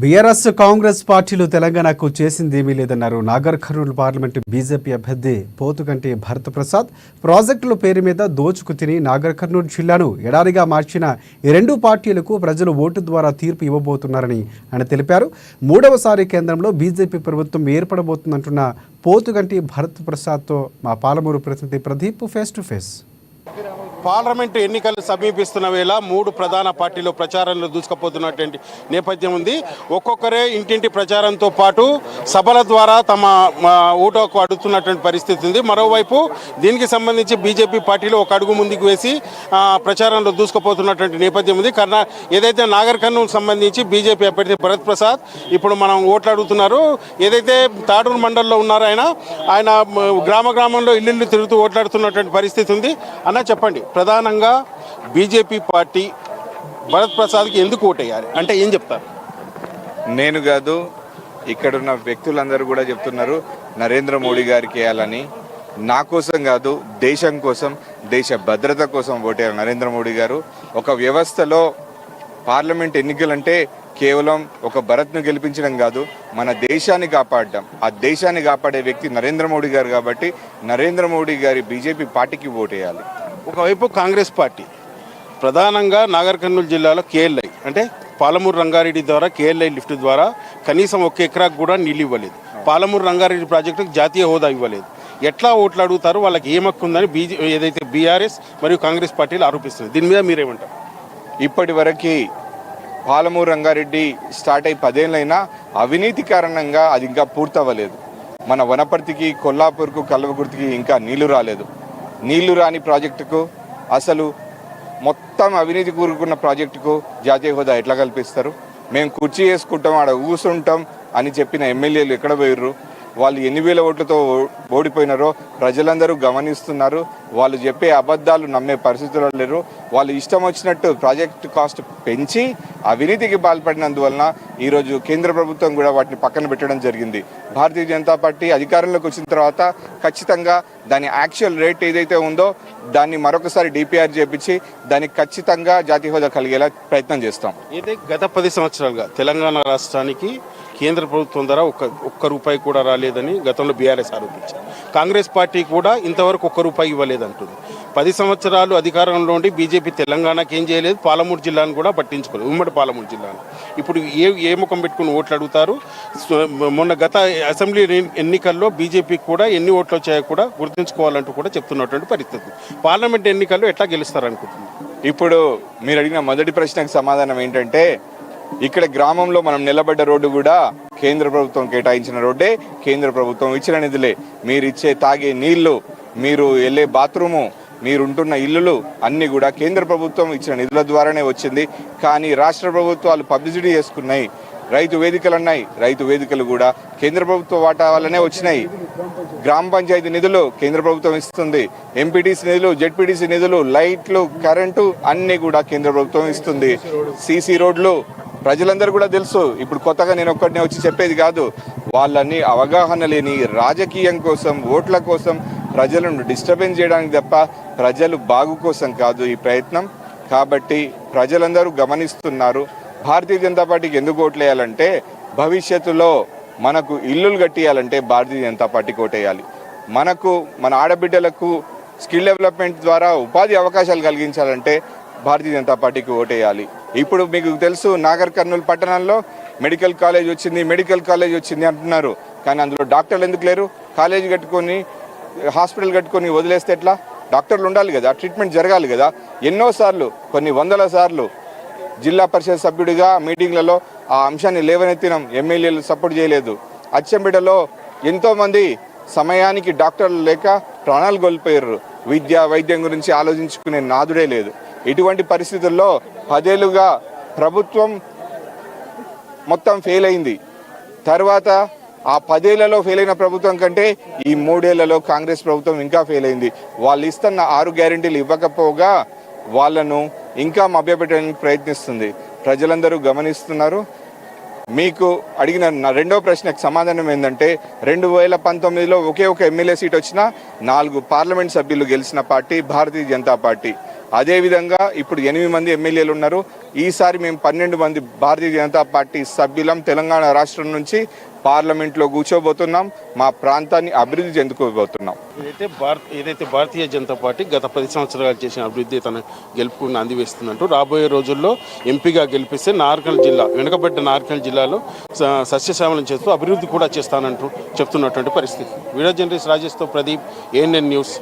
BRS Congress పార్టీలు తెలంగాణకు చేసిందేమీ లేదన్నారు నాగర్ కర్నూలు పార్లమెంటు బీజేపీ అభ్యర్థి పోతుగంటి భరత్ ప్రసాద్. ప్రాజెక్టుల పేరు మీద దోచుకు తిని నాగర్ కర్నూలు జిల్లాను ఎడారిగా మార్చిన ఈ రెండు పార్టీలకు ప్రజలు ఓటు ద్వారా తీర్పు ఇవ్వబోతున్నారని ఆయన తెలిపారు. మూడవసారి కేంద్రంలో బీజేపీ ప్రభుత్వం ఏర్పడబోతుందంటున్న పోతుగంటి భరత్ ప్రసాద్తో మా పాలమూరు ప్రతినిధి Pradeep face to face. Parliament ఎన్నికలు సమీపిస్తున్న వేళ మూడు ప్రధాన పార్టీలు ప్రచారంలో దూసుకుపోతున్నటువంటి నేపథ్యం ఉంది. ఒక్కొక్కరే ఇంటింటి ప్రచారంతో పాటు సభల ద్వారా తమ ఓటుకు అడుగుతున్నటువంటి పరిస్థితి ఉంది. మరోవైపు దీనికి సంబంధించి బీజేపీ పార్టీలు ఒక అడుగు ముందుకు వేసి ప్రచారంలో దూసుకుపోతున్నటువంటి నేపథ్యం ఉంది. ఏదైతే నాగర్ కర్నూలు సంబంధించి బీజేపీ అభ్యర్థి భరత్ ప్రసాద్ ఇప్పుడు మనం ఓట్లు అడుగుతున్నారు. ఏదైతే తాడూరు మండలంలో ఉన్నారో ఆయన గ్రామంలో ఇల్లు తిరుగుతూ ఓట్లాడుతున్నటువంటి పరిస్థితి ఉంది. అన్న చెప్పండి, ప్రధానంగా బీజేపీ పార్టీ భరత్ ప్రసాద్కి ఎందుకు ఓటేయాలి అంటే ఏం చెప్తారు? నేను కాదు, ఇక్కడున్న వ్యక్తులందరూ కూడా చెప్తున్నారు నరేంద్ర మోడీ గారికి వేయాలని. నా కోసం కాదు, దేశం కోసం, దేశ భద్రత కోసం ఓటేయాలి నరేంద్ర మోడీ గారు. ఒక వ్యవస్థలో పార్లమెంట్ ఎన్నికలంటే కేవలం ఒక భరత్ను గెలిపించడం కాదు, మన దేశాన్ని కాపాడడం. ఆ దేశాన్ని కాపాడే వ్యక్తి నరేంద్ర మోడీ గారు కాబట్టి నరేంద్ర మోడీ గారి బీజేపీ పార్టీకి ఓటేయాలి. ఒకవైపు కాంగ్రెస్ పార్టీ ప్రధానంగా నాగర్ కర్నూలు జిల్లాలో కేఎల్ఐ అంటే పాలమూరు రంగారెడ్డి ద్వారా కేఎల్ఐ లిఫ్ట్ ద్వారా కనీసం 1 ఎకరాకు కూడా నీళ్ళు ఇవ్వలేదు. పాలమూరు రంగారెడ్డి ప్రాజెక్టుకు జాతీయ హోదా ఇవ్వలేదు. ఎట్లా ఓట్లు అడుగుతారు? వాళ్ళకి ఏం హక్కు ఉందని ఏదైతే బీఆర్ఎస్ మరియు కాంగ్రెస్ పార్టీలు ఆరోపిస్తుంది. దీని మీద మీరేమంటారు? ఇప్పటి వరకు పాలమూరు రంగారెడ్డి స్టార్ట్ అయి 10 ఏళ్ళైనా అవినీతి కారణంగా అది ఇంకా పూర్తవ్వలేదు. మన వనపర్తికి, కొల్లాపూర్కు, కల్వకుర్తికి ఇంకా నీళ్లు రాలేదు. నీళ్లు రాని ప్రాజెక్టుకు, అసలు మొత్తం అవినీతి కూరుకున్న ప్రాజెక్టుకు జాతీయ హోదా ఎట్లా కల్పిస్తారు? మేము కుర్చీ వేసుకుంటాం, ఆడ కూసుంటాం అని చెప్పిన ఎమ్మెల్యేలు ఎక్కడ పోయిర్రు? వాళ్ళు 8,000 ఓట్లతో ఓడిపోయినారో ప్రజలందరూ గమనిస్తున్నారు. వాళ్ళు చెప్పే అబద్ధాలు నమ్మే పరిస్థితుల్లో లేరు. వాళ్ళు ఇష్టం వచ్చినట్టు ప్రాజెక్టు కాస్ట్ పెంచి అవినీతికి పాల్పడినందువలన ఈరోజు కేంద్ర ప్రభుత్వం కూడా వాటిని పక్కన పెట్టడం జరిగింది. భారతీయ జనతా పార్టీ అధికారంలోకి వచ్చిన తర్వాత ఖచ్చితంగా దాని యాక్చువల్ రేట్ ఏదైతే ఉందో దాన్ని మరొకసారి డిపిఆర్ చేపించి దానికి ఖచ్చితంగా జాతీయ హోదా కలిగేలా ప్రయత్నం చేస్తాం. అయితే గత 10 సంవత్సరాలుగా తెలంగాణ రాష్ట్రానికి కేంద్ర ప్రభుత్వం ద్వారా ఒక్క రూపాయి కూడా రాలేదని గతంలో బీఆర్ఎస్ ఆరోపించారు. కాంగ్రెస్ పార్టీ కూడా ఇంతవరకు 1 రూపాయి ఇవ్వలేదంటుంది. 10 సంవత్సరాలు అధికారంలో ఉండి బీజేపీ తెలంగాణకి ఏం చేయలేదు, పాలమూరు జిల్లాను కూడా పట్టించుకోలేదు, ఉమ్మడి పాలమూరు జిల్లాను. ఇప్పుడు ఏ ముఖం పెట్టుకుని ఓట్లు అడుగుతారు? మొన్న గత అసెంబ్లీ ఎన్నికల్లో బీజేపీకి కూడా ఎన్ని ఓట్లు వచ్చాయో కూడా గుర్తుంచుకోవాలంటూ కూడా చెప్తున్నటువంటి పరిస్థితి. పార్లమెంట్ ఎన్నికల్లో ఎట్లా గెలుస్తారనుకుంటున్నారు? ఇప్పుడు మీరు అడిగిన మొదటి ప్రశ్నకు సమాధానం ఏంటంటే, ఇక్కడ గ్రామంలో మనం నిలబడ్డ రోడ్డు కూడా కేంద్ర ప్రభుత్వం కేటాయించిన రోడ్డే, కేంద్ర ప్రభుత్వం ఇచ్చిన నిధులే. మీరు ఇచ్చే తాగే నీళ్లు, మీరు వెళ్ళే బాత్రూము, మీరుంటున్న ఇల్లులు అన్నీ కూడా కేంద్ర ప్రభుత్వం ఇచ్చిన నిధుల ద్వారానే వచ్చింది. కానీ రాష్ట్ర ప్రభుత్వాలు పబ్లిసిటీ చేసుకున్నాయి. రైతు వేదికలు అన్నాయి, రైతు వేదికలు కూడా కేంద్ర ప్రభుత్వ వాటా వల్లనే వచ్చినాయి. గ్రామ పంచాయతీ నిధులు కేంద్ర ప్రభుత్వం ఇస్తుంది. ఎంపీటీసీ నిధులు, జెడ్పీటీసీ నిధులు, లైట్లు, కరెంటు అన్నీ కూడా కేంద్ర ప్రభుత్వం ఇస్తుంది. సీసీ రోడ్లు ప్రజలందరూ కూడా తెలుసు. ఇప్పుడు కొత్తగా నేను ఒక్కడినే వచ్చి చెప్పేది కాదు. వాళ్ళని అవగాహన లేని రాజకీయం కోసం, ఓట్ల కోసం ప్రజలను డిస్టర్బెన్స్ చేయడానికి తప్ప ప్రజలు బాగు కోసం కాదు ఈ ప్రయత్నం. కాబట్టి ప్రజలందరూ గమనిస్తున్నారు. భారతీయ జనతా పార్టీకి ఎందుకు ఓట్లేయాలంటే, భవిష్యత్తులో మనకు ఇల్లులు కట్టియాలంటే భారతీయ జనతా పార్టీకి ఓటేయాలి. మన ఆడబిడ్డలకు స్కిల్ డెవలప్మెంట్ ద్వారా ఉపాధి అవకాశాలు కలిగించాలంటే భారతీయ జనతా పార్టీకి ఓటేయాలి. ఇప్పుడు మీకు తెలుసు, నాగర్ కర్నూలు పట్టణంలో మెడికల్ కాలేజ్ వచ్చింది అంటున్నారు. కానీ అందులో డాక్టర్లు ఎందుకు లేరు? కాలేజీ కట్టుకొని, హాస్పిటల్ కట్టుకొని వదిలేస్తే ఎట్లా? డాక్టర్లు ఉండాలి కదా, ట్రీట్మెంట్ జరగాలి కదా. ఎన్నోసార్లు, కొన్ని 100 సార్లు జిల్లా పరిషత్ సభ్యుడిగా మీటింగ్లలో ఆ అంశాన్ని లేవనెత్తినాం. ఎమ్మెల్యేలు సపోర్ట్ చేయలేదు. అచ్చంపేటలో ఎంతోమంది సమయానికి డాక్టర్లు లేక ప్రాణాలు కోల్పోయారు. వైద్యం గురించి ఆలోచించుకునే నాదుడే లేదు. ఇటువంటి పరిస్థితుల్లో 10 ఏళ్ళుగా ప్రభుత్వం మొత్తం ఫెయిల్ అయింది. తర్వాత ఆ 10 ఏళ్లలో ఫెయిల్ అయిన ప్రభుత్వం కంటే ఈ 3 ఏళ్లలో కాంగ్రెస్ ప్రభుత్వం ఇంకా ఫెయిల్ అయింది. వాళ్ళు ఇస్తున్న 6 గ్యారెంటీలు ఇవ్వకపోగా వాళ్ళను ఇంకా మభ్యపెట్టడానికి ప్రయత్నిస్తుంది. ప్రజలందరూ గమనిస్తున్నారు. మీకు అడిగిన నా రెండో ప్రశ్నకు సమాధానం ఏంటంటే, 2019లో ఒకే ఒక ఎమ్మెల్యే సీట్ వచ్చినా 4 పార్లమెంట్ సభ్యులు గెలిచిన పార్టీ భారతీయ జనతా పార్టీ. అదేవిధంగా ఇప్పుడు 8 మంది ఎమ్మెల్యేలు ఉన్నారు. ఈసారి మేము 12 మంది భారతీయ జనతా పార్టీ సభ్యులం తెలంగాణ రాష్ట్రం నుంచి పార్లమెంట్లో కూర్చోబోతున్నాం. మా ప్రాంతాన్ని అభివృద్ధి చెందుకోబోతున్నాం. ఏదైతే భారతీయ జనతా పార్టీ గత 10 సంవత్సరాలు చేసిన అభివృద్ధి తన గెలుపుకు నాంది వేస్తుందంటూ రాబోయే రోజుల్లో ఎంపీగా గెలిపిస్తే వెనుకబడ్డ నార్కల్ జిల్లాలో సస్యశ్యామలం చేస్తూ అభివృద్ధి కూడా చేస్తానంటూ చెప్తున్నటువంటి పరిస్థితి. వీడియో జర్నలిస్ట్ రాజేష్తో ప్రదీప్, ANN న్యూస్.